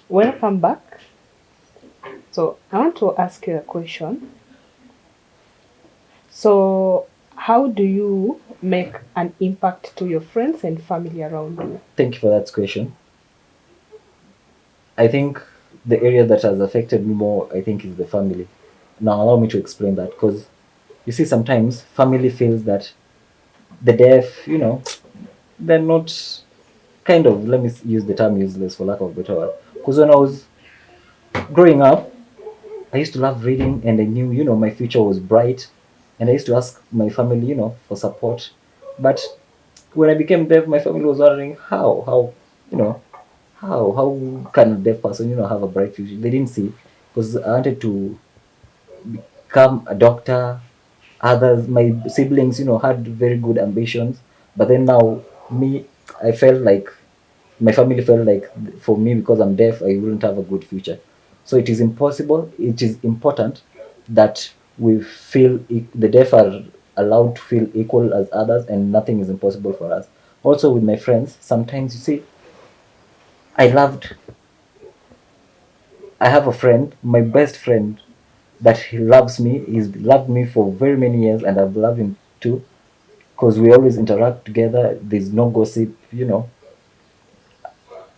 Welcome back. So I want to ask you a question. So how do you make an impact to your friends and family around you? Thank you for that question. I think the area that has affected me more, I think, is the family. Now, allow me to explain that because you see, sometimes family feels that the deaf, they're not kind of, let me use the term useless for lack of a better word. Because when I was growing up, I used to love reading and I knew, my future was bright. And I used to ask my family, for support. But when I became deaf, my family was wondering you know, how can a deaf person, have a bright future? They didn't see because I wanted to become a doctor. Others, my siblings, had very good ambitions. But then now, me, I felt like my family felt like for me because I'm deaf, I wouldn't have a good future. So it is impossible. It is important that we feel the deaf are allowed to feel equal as others, and nothing is impossible for us. Also, with my friends, sometimes you see, I loved. I have a friend, my best friend, that he loves me. He's loved me for very many years, and I've loved him too, because we always interact together. There's no gossip,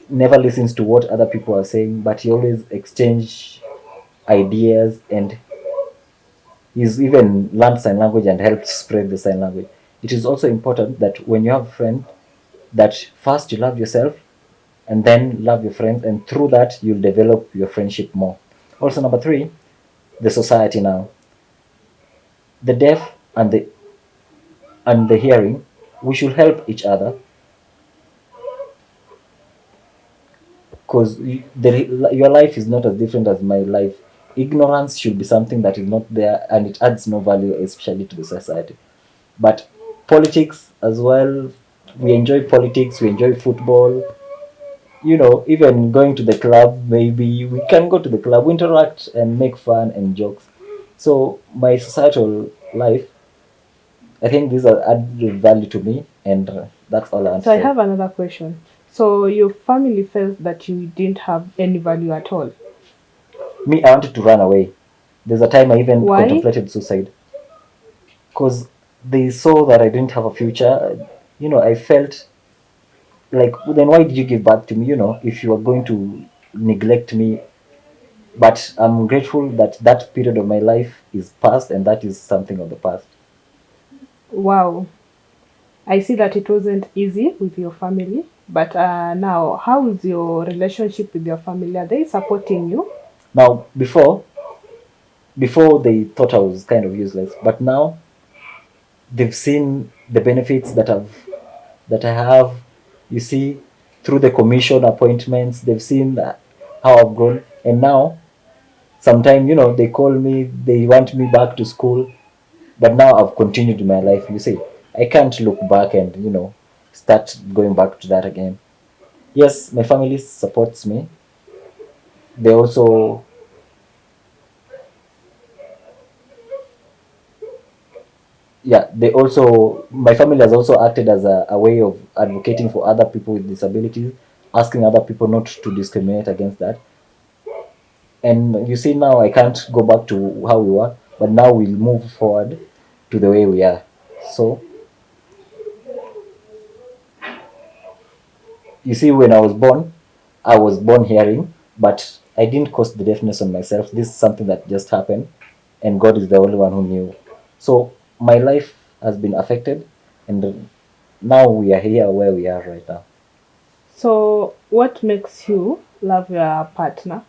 never listens to what other people are saying, but he always exchange ideas, and he's even learned sign language and helped spread the sign language. It is also important that when you have a friend, that first you love yourself and then love your friends, and through that you'll develop your friendship more. Also, number three, the society now. The deaf and the hearing, we should help each other because your life is not as different as my life. Ignorance should be something that is not there, and it adds no value, especially to the society. But politics as well, we enjoy politics, we enjoy football. Even going to the club, maybe we can go to the club, we interact and make fun and jokes. So my societal life, I think these are added value to me, and that's all I want to So I say. have another question. So your family felt that you didn't have any value at all. Me, I wanted to run away. There's a time I even Why? contemplated suicide because they saw that I didn't have a future. I felt like, then why did you give birth to me? If you are going to neglect me. But I'm grateful that that period of my life is past, and that is something of the past. Wow. I see that it wasn't easy with your family, but now, how is your relationship with your family? Are they supporting you? Now, before they thought I was kind of useless, but now they've seen the benefits that I have. You see, through the commission appointments, they've seen how I've grown, and now sometimes they call me, they want me back to school, but now I've continued my life. You see, I can't look back and start going back to that again. Yes, my family supports me. They also, yeah, they also, my family has also acted as a way of advocating for other people with disabilities, asking other people not to discriminate against that. And you see, now I can't go back to how we were, but now we'll move forward to the way we are. So you see, when I was born hearing, but I didn't cause the deafness on myself. This is something that just happened, and God is the only one who knew. So my life has been affected, and now we are here where we are right now. So, what makes you love your partner?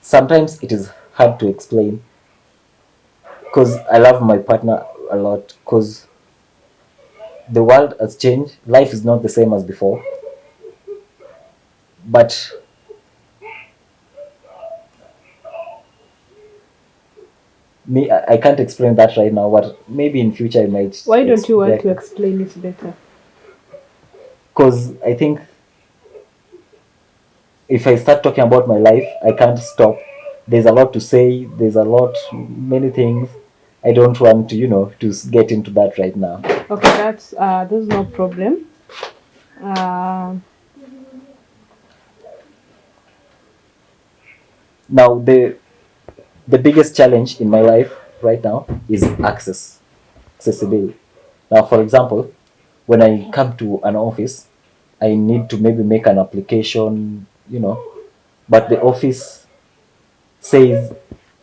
Sometimes it is hard to explain because I love my partner a lot because the world has changed. Life is not the same as before, but I can't explain that right now, but maybe in future I might Why don't you want to expect, explain it better? because I think if I start talking about my life, I can't stop. There's a lot to say. There's a lot, many things. I don't want to, to get into that right now. Okay, that's no problem. Uh, Now the biggest challenge in my life right now is accessibility. Now, for example, when I come to an office, I need to maybe make an application, but the office says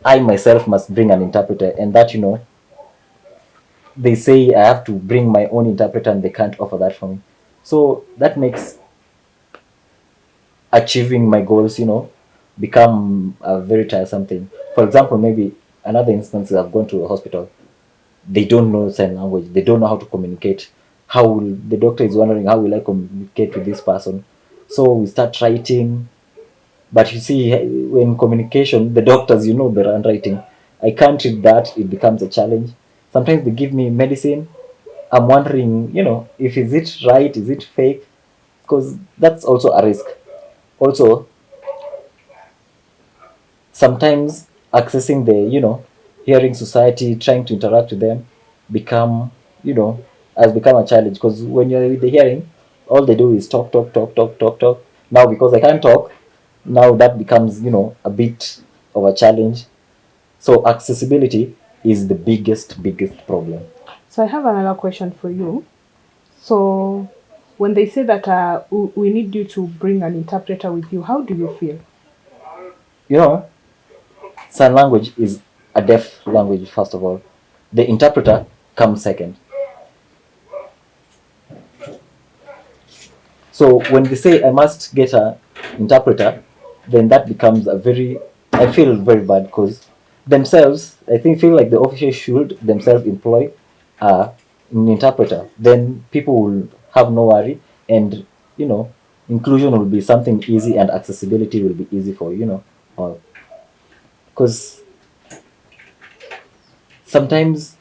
I myself must bring an interpreter, and that, they say I have to bring my own interpreter and they can't offer that for me. So that makes achieving my goals, become a very tiresome thing. For example, maybe another instance is I've gone to a hospital. They don't know sign language. They don't know how to communicate. The doctor is wondering, how will I communicate with this person? So we start writing. But you see, when communication, the doctors, the handwriting, I can't read that. It becomes a challenge. Sometimes they give me medicine. I'm wondering, if is it right, is it fake? Because that's also a risk. Also, sometimes accessing the, hearing society, trying to interact with them, become, you know, has become a challenge. Because when you're with the hearing, all they do is talk, talk, talk, talk, talk, talk. Now, because I can't talk, now that becomes, a bit of a challenge. So accessibility is the biggest problem. So I have another question for you. So when they say that we need you to bring an interpreter with you, how do you feel? You know, sign language is a deaf language, first of all. The interpreter comes second. So when they say I must get an interpreter, then that becomes a very, I feel very bad, because themselves, I think, feel like the officials should themselves employ an interpreter. Then people will have no worry, and you know, inclusion will be something easy, and accessibility will be easy for all. Because sometimes,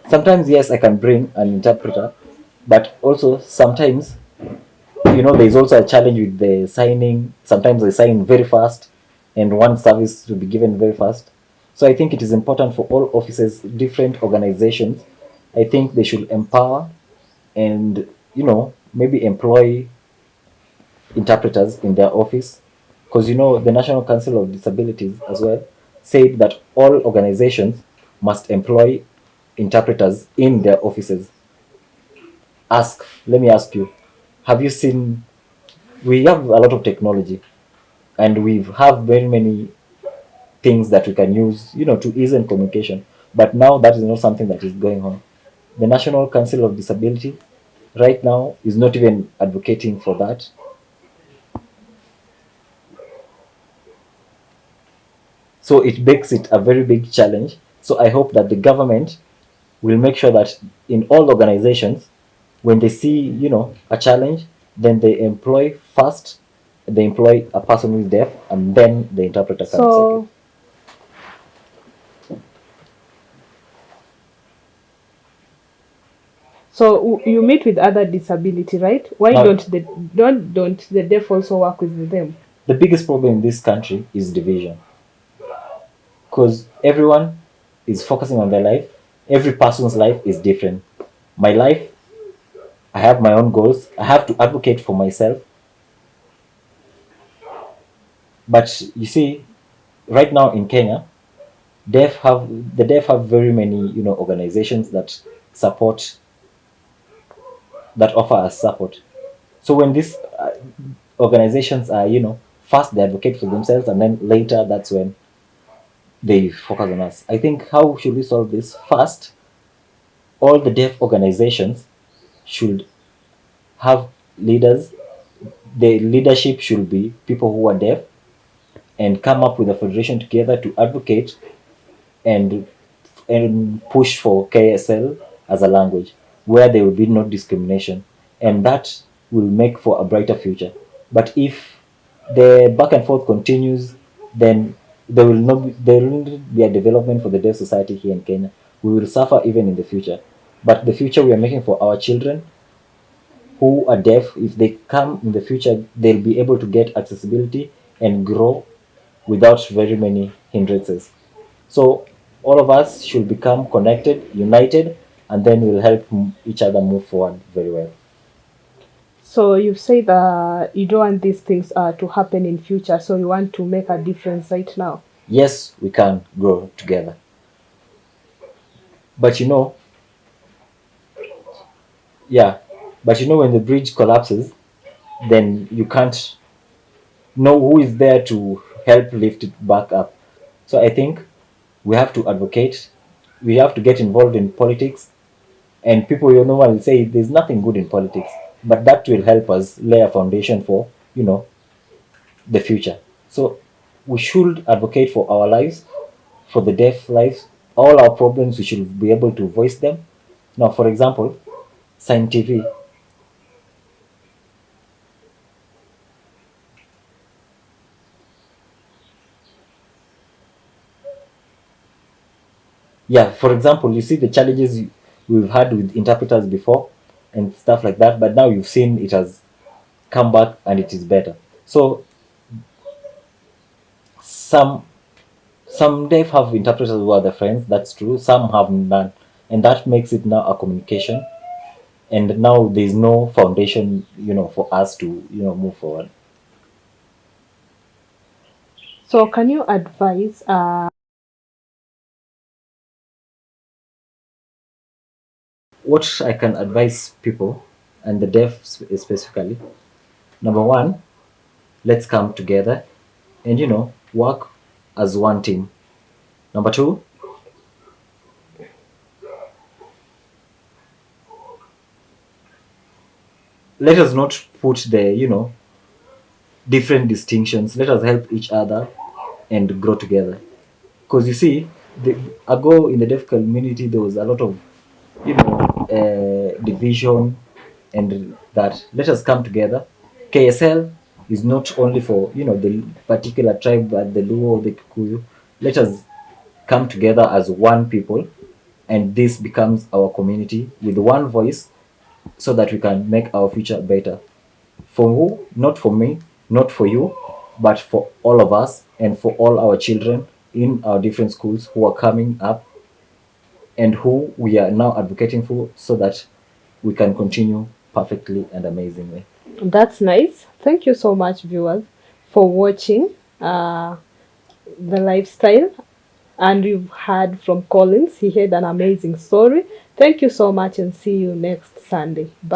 sometimes yes, I can bring an interpreter, but also sometimes there's also a challenge with the signing. Sometimes they sign very fast, and one service will be given very fast. So I think it is important for all offices, different organizations. I think they should empower and maybe employ interpreters in their office, because the National Council of Disabilities as well said that all organizations must employ interpreters in their offices. Let me ask you, have you seen, we have a lot of technology, and we have very many things that we can use, to ease in communication. But now that is not something that is going on. The National Council of Disability right now is not even advocating for that. So it makes it a very big challenge. So I hope that the government will make sure that in all organizations, when they see, a challenge, then they employ a person who is deaf, and then the interpreter comes second. So you meet with other disability, right? Why Now, don't the deaf also work with them? the biggest problem in this country is division, because everyone is focusing on their life. Every person's life is different. My life, I have my own goals. I have to advocate for myself. But you see, right now in Kenya, the deaf have very many organizations that support, that offer us support. So when these organizations are first they advocate for themselves, and then later that's when they focus on us. I think, how should we solve this? First, all the deaf organizations should have leaders. The leadership should be people who are deaf, and come up with a federation together to advocate and push for KSL as a language, where there will be no discrimination, and that will make for a brighter future. But if the back and forth continues, then there will not be a development for the deaf society here in Kenya. We will suffer even in the future. But the future we are making for our children who are deaf, if they come in the future, they'll be able to get accessibility and grow without very many hindrances. So all of us should become connected, united, and then we'll help each other move forward very well. So you say that you don't want these things to happen in future, so you want to make a difference right now. Yes, we can grow together. But yeah, but when the bridge collapses, then you can't know who is there to help lift it back up. So I think we have to advocate, we have to get involved in politics, and people normally say there's nothing good in politics, but that will help us lay a foundation for the future. So we should advocate for our lives, for the deaf lives, all our problems. We should be able to voice them. Now, for example, Sign TV. Yeah, for example, you see the challenges we've had with interpreters before and stuff like that, but now you've seen it has come back and it is better. So some some deaf have interpreters who are their friends. That's true. Some have none, and that makes it now a communication. And now there's no foundation, for us to move forward. So can you advise What I can advise people, and the deaf specifically, number one, let's come together and work as one team. Number two, let us not put the different distinctions. Let us help each other and grow together. Because you see, ago in the deaf community, there was a lot of division, and that let us come together. KSL is not only for the particular tribe, but the Luo or the Kikuyu. Let us come together as one people, and this becomes our community with one voice, so that we can make our future better. For who? Not for me, not for you, but for all of us and for all our children in our different schools who are coming up, and who we are now advocating for, so that we can continue perfectly and amazingly. That's nice. Thank you so much, viewers, for watching uh, the lifestyle. And we've heard from Collins. He had an amazing story. Thank you so much and see you next Sunday. Bye.